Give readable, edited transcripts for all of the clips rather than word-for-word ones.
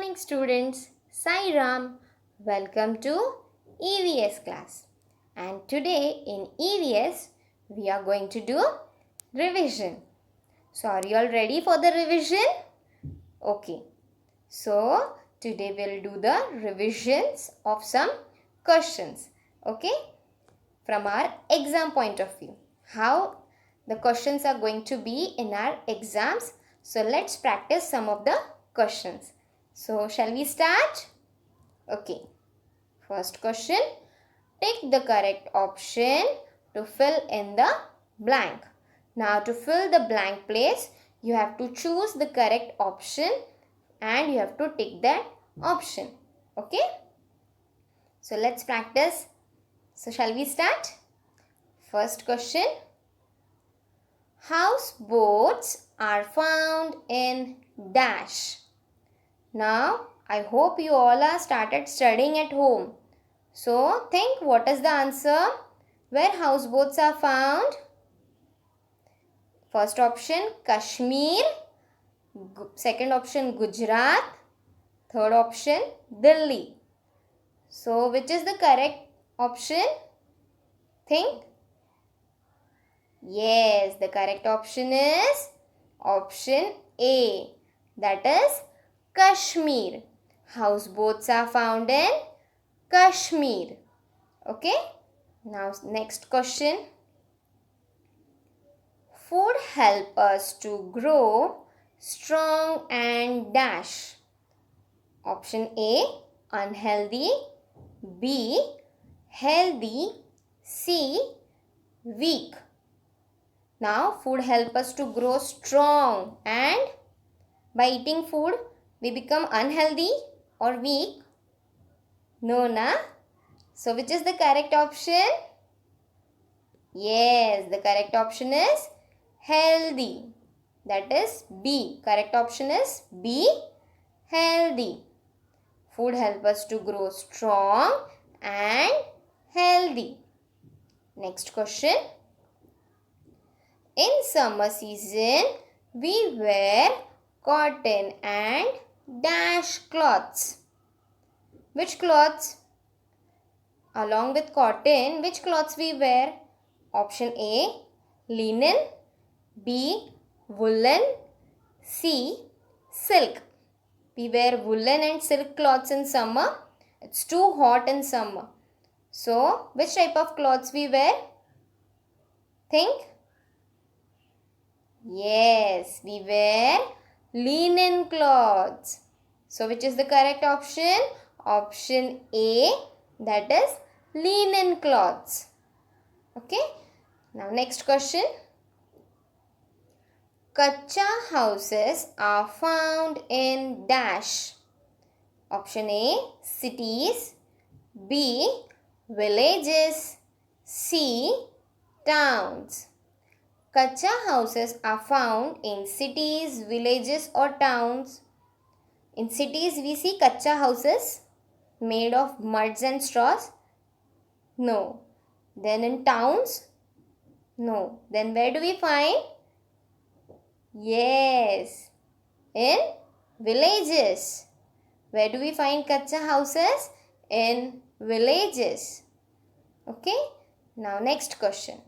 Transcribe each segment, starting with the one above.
morning students, Sai Ram. Welcome to EVS class. And today in EVS we are going to do revision. So are you all ready for the revision? Okay. So today we'll do the revisions of some questions. Okay? From our exam point of view. How the questions are going to be in our exams. So let's practice some of the questions. So shall we start? Okay. First question. Take the correct option to fill in the blank. Now to fill the blank place, you have to choose the correct option and you have to tick that option. Okay. So let's practice. So shall we start? First question. Houseboats are found in dash. Now, I hope you all are started studying at home. So, think what is the answer? Where houseboats are found? First option Kashmir. Second option Gujarat. Third option Delhi. So, which is the correct option? Think. Yes, the correct option is option A. That is Kashmir. Houseboats are found in Kashmir. Okay. Now next question. Food help us to grow strong and dash. Option A. Unhealthy. B. Healthy. C. Weak. Now food help us to grow strong and by eating food we become unhealthy or weak? No, na? So which is the correct option? Yes, the correct option is healthy. That is B. Correct option is B. Healthy. Food help us to grow strong and healthy. Next question. In summer season, we wear cotton and dash cloths. Which cloths? Along with cotton, which cloths we wear? Option A, linen. B, woolen. C, silk. We wear woolen and silk cloths in summer. It's too hot in summer. So, which type of cloths we wear? Think. Yes, we wear linen cloths. So, which is the correct option? Option A, that is linen cloths. Okay. Now, next question. Kacha houses are found in dash. Option A, cities. B, villages. C, towns. Kacha houses are found in cities, villages or towns. In cities, we see kacha houses made of muds and straws. No. Then in towns? No. Then where do we find? Yes. In villages. Where do we find kacha houses? In villages. Okay. Now next question.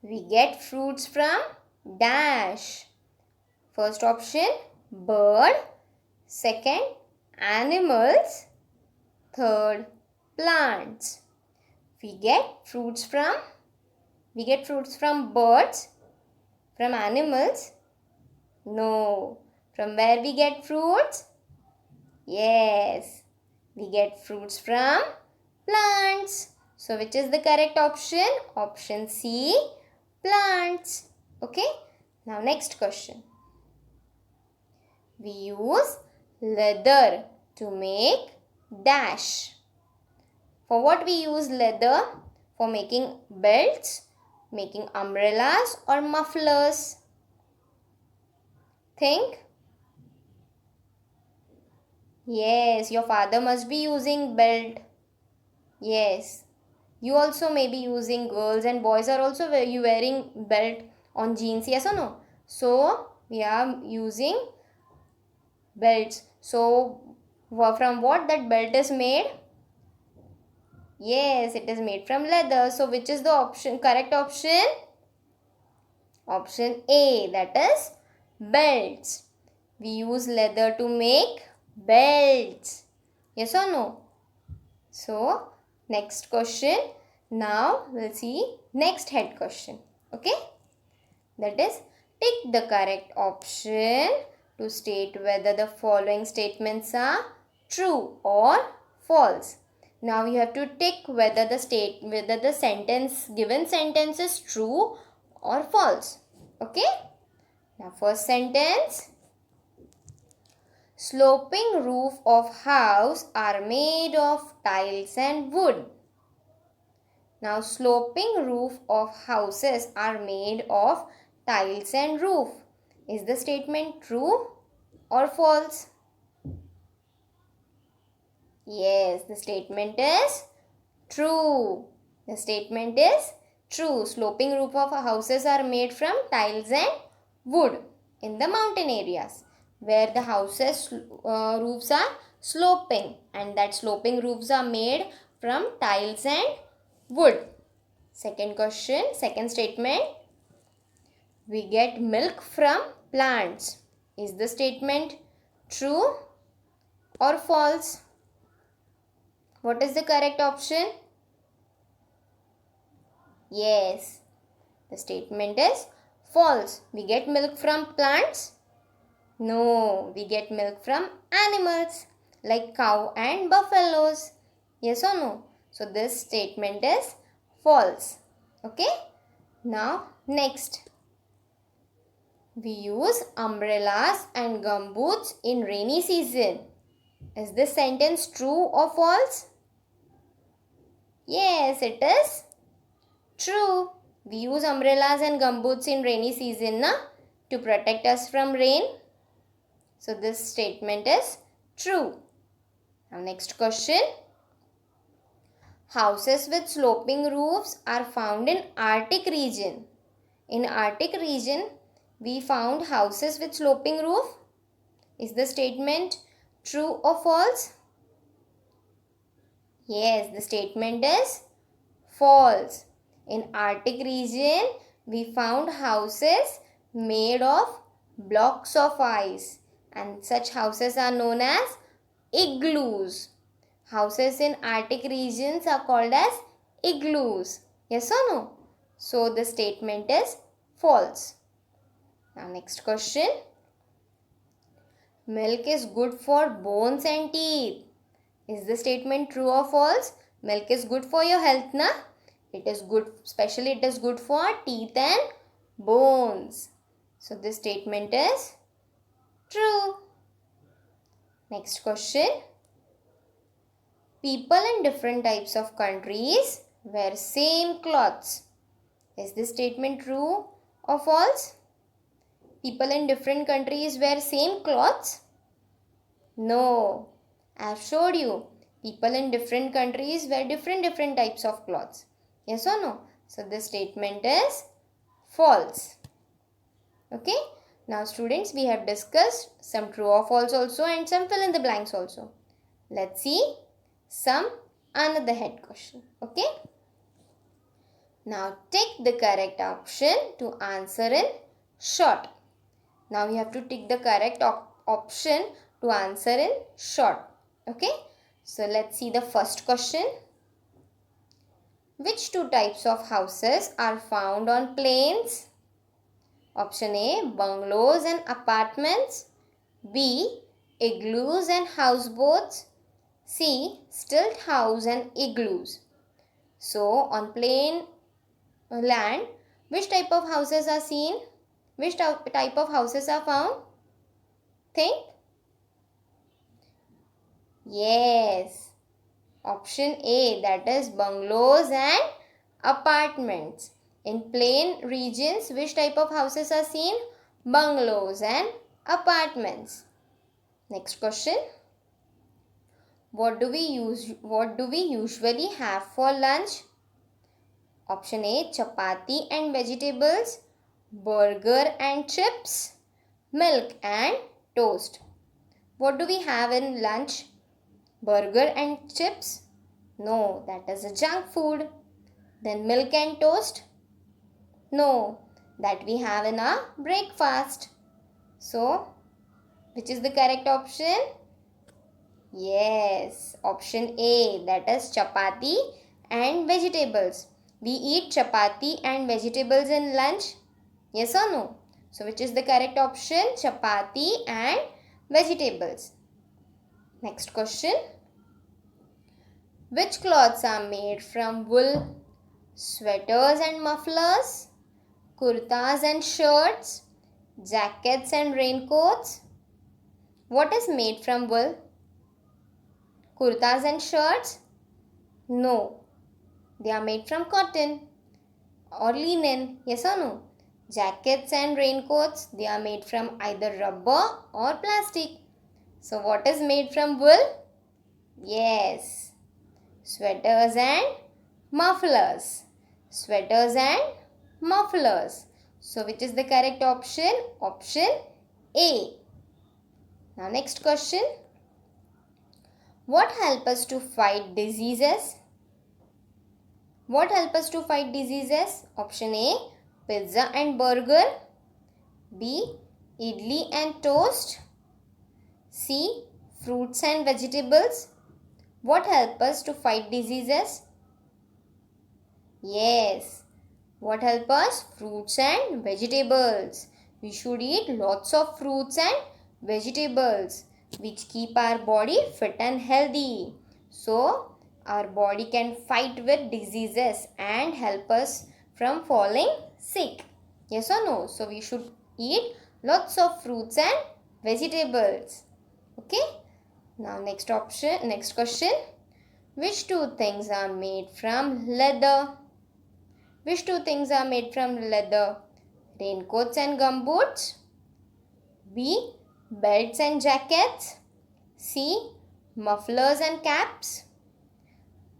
We get fruits from dash. First option, bird. Second, animals. Third, plants. We get fruits from birds. From animals? No. From where we get fruits? Yes. We get fruits from plants. So which is the correct option? Option C, plants. Okay. Now next question. We use leather to make dash. For what we use leather? For making belts, making umbrellas or mufflers. Think. Yes, your father must be using belt. Yes. You also may be using, girls and boys are also wearing belt on jeans, yes or no? So, we are using belts. So from what that belt is made? Yes, it is made from leather. So which is the option? Correct option? Option A, that is belts. We use leather to make belts. Yes or no? So next question. Now we'll see next head question. Okay? That is, tick the correct option to state whether the following statements are true or false. Now you have to tick whether the given sentence is true or false. Okay? Now first sentence. Sloping roof of house are made of tiles and wood. Now sloping roof of houses are made of tiles and roof. Is the statement true or false? Yes, the statement is true. The statement is true. Sloping roof of houses are made from tiles and wood in the mountain areas where the houses roofs are sloping, and that sloping roofs are made from tiles and wood. Second question, second statement. We get milk from plants. Is the statement true or false? What is the correct option? Yes, the statement is false. We get milk from plants? No, we get milk from animals like cow and buffaloes. Yes or no? So this statement is false. Okay? Now next. We use umbrellas and gumboots in rainy season. Is this sentence true or false? Yes, it is true. We use umbrellas and gumboots in rainy season to protect us from rain. So this statement is true. Now next question. Houses with sloping roofs are found in Arctic region. In Arctic region, we found houses with sloping roof. Is the statement true or false? Yes, the statement is false. In Arctic region, we found houses made of blocks of ice, and such houses are known as igloos. Houses in Arctic regions are called as igloos. Yes or no? So the statement is false. Now next question. Milk is good for bones and teeth. Is the statement true or false? Milk is good for your health, na? It is good, especially it is good for teeth and bones. So this statement is true. Next question. People in different types of countries wear same clothes. Is this statement true or false? People in different countries wear same clothes? No. I have showed you. People in different countries wear different types of clothes. Yes or no? So this statement is false. Okay. Now students, we have discussed some true or false also and some fill in the blanks also. Let's see some another head question. Okay. Now take the correct option to answer in short. Now you have to tick the correct option to answer in short. Okay. So let's see the first question. Which two types of houses are found on plains? Option A, bungalows and apartments. B, igloos and houseboats. C, stilt house and igloos. So on plain land, which type of houses are seen? Which type of houses are found? Think. Yes. Option A, that is bungalows and apartments. In plain regions, which type of houses are seen? Bungalows and apartments. Next question. What do we usually have for lunch? Option A, chapati and vegetables, burger and chips, milk and toast. What do we have in lunch? Burger and chips? No, that is a junk food. Then milk and toast? No, that we have in our breakfast. So, which is the correct option? Yes, option A, that is chapati and vegetables. We eat chapati and vegetables in lunch. Yes or no? So, which is the correct option? Chapati and vegetables. Next question. Which clothes are made from wool? Sweaters and mufflers, kurtas and shirts, jackets and raincoats. What is made from wool? Kurtas and shirts? No, they are made from cotton or linen. Yes or no? Jackets and raincoats, they are made from either rubber or plastic. So what is made from wool? Yes, sweaters and mufflers. Sweaters and mufflers. So which is the correct option? Option A. Now next question. What help us to fight diseases? What help us to fight diseases? Option A, pizza and burger. B, idli and toast. C, fruits and vegetables. What help us to fight diseases? Yes. What help us? Fruits and vegetables. We should eat lots of fruits and vegetables which keep our body fit and healthy. So, our body can fight with diseases and help us from falling sick. Yes or no? So, we should eat lots of fruits and vegetables. Okay? Now, next question. Which two things are made from leather? Which two things are made from leather? Raincoats and gumboots. B, belts and jackets. C, mufflers and caps.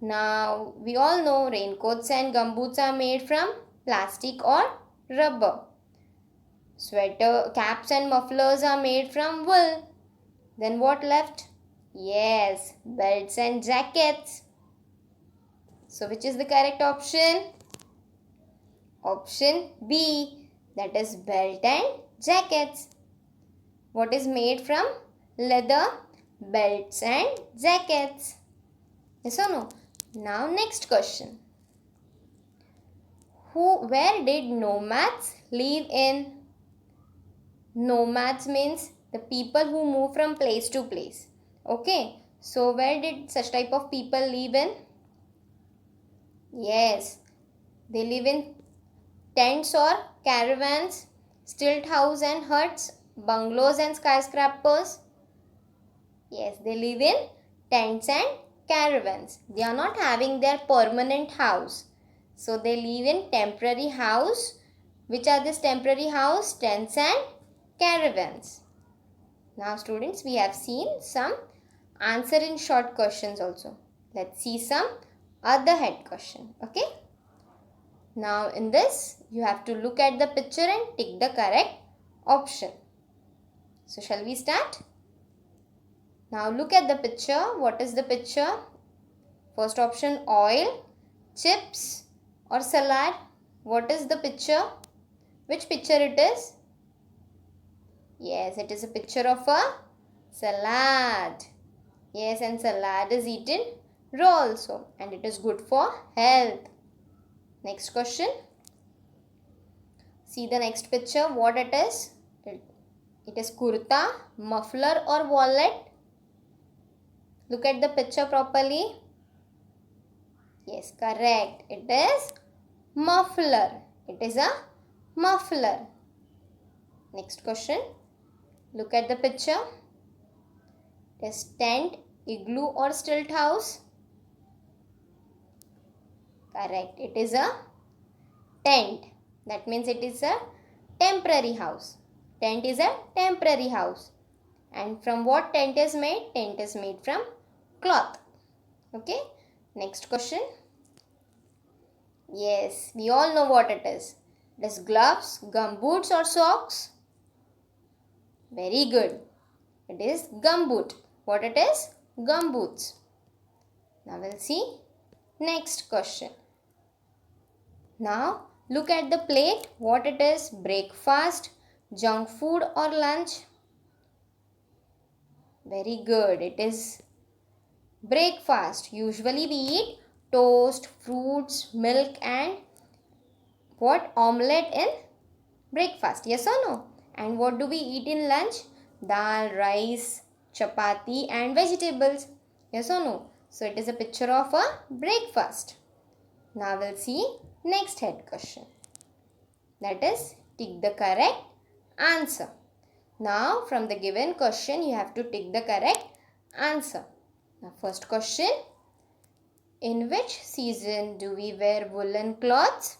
Now, we all know raincoats and gumboots are made from plastic or rubber. Caps and mufflers are made from wool. Then what left? Yes, belts and jackets. So, which is the correct option? Option B, that is belt and jackets. What is made from leather? Belts and jackets. Yes or no? Now next question. Where did nomads live in? Nomads means the people who move from place to place. Okay. So where did such type of people live in? Yes. They live in tents or caravans, stilt house and huts, bungalows and skyscrapers. Yes, they live in tents and caravans. They are not having their permanent house. So they live in temporary house. Which are this temporary house? Tents and caravans. Now students, we have seen some answer in short questions also. Let's see some other head question. Okay. Now in this, you have to look at the picture and tick the correct option. So shall we start? Now look at the picture. What is the picture? First option, oil, chips or salad. What is the picture? Which picture it is? Yes, it is a picture of a salad. Yes, and salad is eaten raw also and it is good for health. Next question. See the next picture. What it is? It is kurta, muffler or wallet. Look at the picture properly. Yes, correct. It is muffler. It is a muffler. Next question. Look at the picture. It is tent, igloo or stilt house. Correct. It is a tent. That means it is a temporary house. Tent is a temporary house. And from what tent is made? Tent is made from cloth. Okay. Next question. Yes, we all know what it is. It is gloves, gumboots or socks. Very good. It is gumboot. What it is? Gumboots. Now we'll see next question. Now look at the plate. What it is? Breakfast, junk food or lunch? Very good. It is breakfast. Usually we eat toast, fruits, milk and what? Omelette in breakfast. Yes or no? And what do we eat in lunch? Dal, rice, chapati and vegetables. Yes or no? So it is a picture of a breakfast. Now we'll see next head question. That is, tick the correct answer. Now from the given question you have to tick the correct answer. Now first question. In which season do we wear woolen cloths?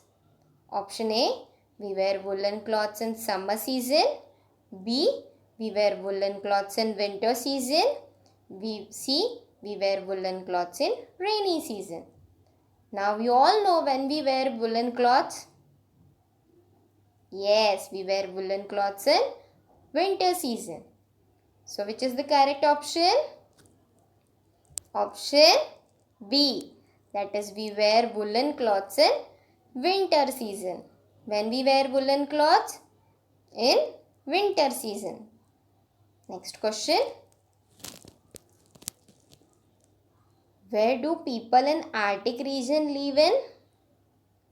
Option A. We wear woolen cloths in summer season. B. We wear woolen cloths in winter season. C. We wear woolen cloths in rainy season. Now we all know when we wear woolen cloths. Yes, we wear woolen cloths in winter season. So which is the correct option? Option B. That is, we wear woolen cloths in winter season. When we wear woolen cloths? In winter season. Next question. Where do people in Arctic region live in?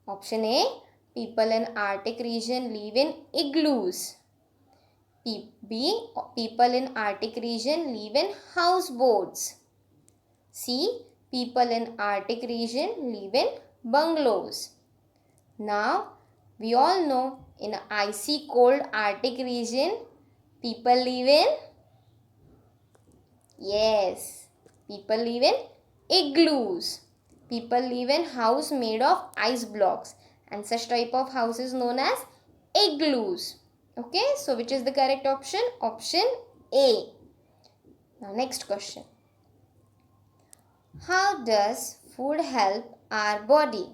Option A. People in Arctic region live in igloos. B. People in Arctic region live in houseboats. C. People in Arctic region live in bungalows. Now, we all know in an icy cold Arctic region, people live in? Yes, people live in igloos. People live in house made of ice blocks and such type of house is known as igloos. Okay, so which is the correct option? Option A. Now next question. How does food help our body?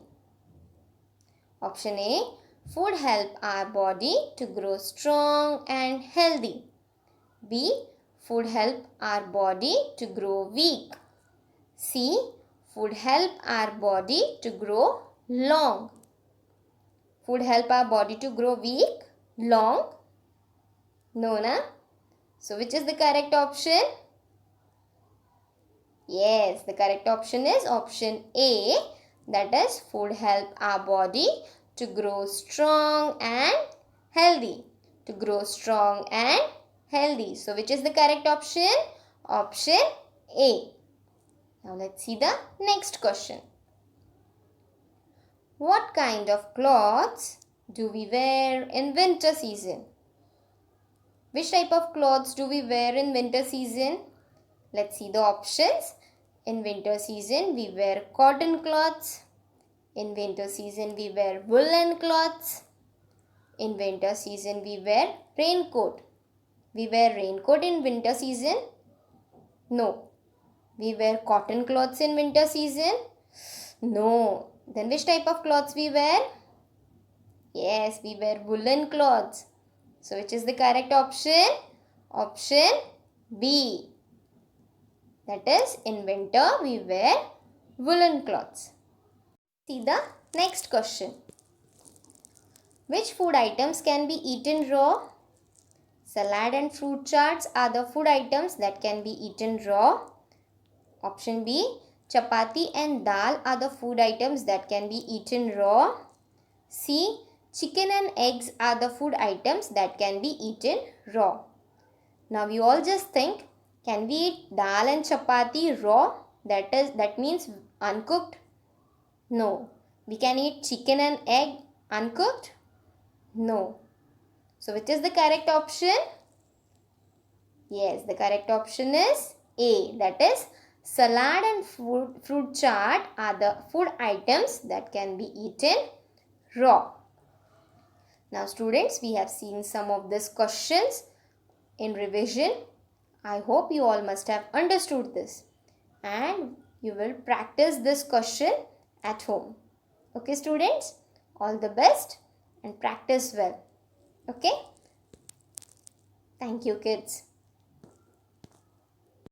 Option A. Food help our body to grow strong and healthy. B. Food help our body to grow weak. C. Food help our body to grow long. Food help our body to grow weak? Long? No, na? So which is the correct option? Yes, the correct option is option A. That is, food help our body to grow strong and healthy. To grow strong and healthy. So which is the correct option? Option A. Now let's see the next question. What kind of clothes do we wear in winter season? Which type of clothes do we wear in winter season? Let's see the options. In winter season, we wear cotton cloths. In winter season, we wear woolen cloths. In winter season, we wear raincoat. We wear raincoat in winter season? No. We wear cotton clothes in winter season? No. Then which type of clothes we wear? Yes, we wear woolen clothes. So which is the correct option? Option B. That is, in winter we wear woolen cloths. See the next question. Which food items can be eaten raw? Salad and fruit charts are the food items that can be eaten raw. Option B. Chapati and dal are the food items that can be eaten raw. C. Chicken and eggs are the food items that can be eaten raw. Now you all just think, can we eat dal and chapati raw? That means uncooked? No. We can eat chicken and egg uncooked? No. So which is the correct option? Yes, the correct option is A. That is, salad and fruit chaat are the food items that can be eaten raw. Now students, we have seen some of these questions in revision. I hope you all must have understood this and you will practice this question at home. Okay students, all the best and practice well. Okay? Thank you kids.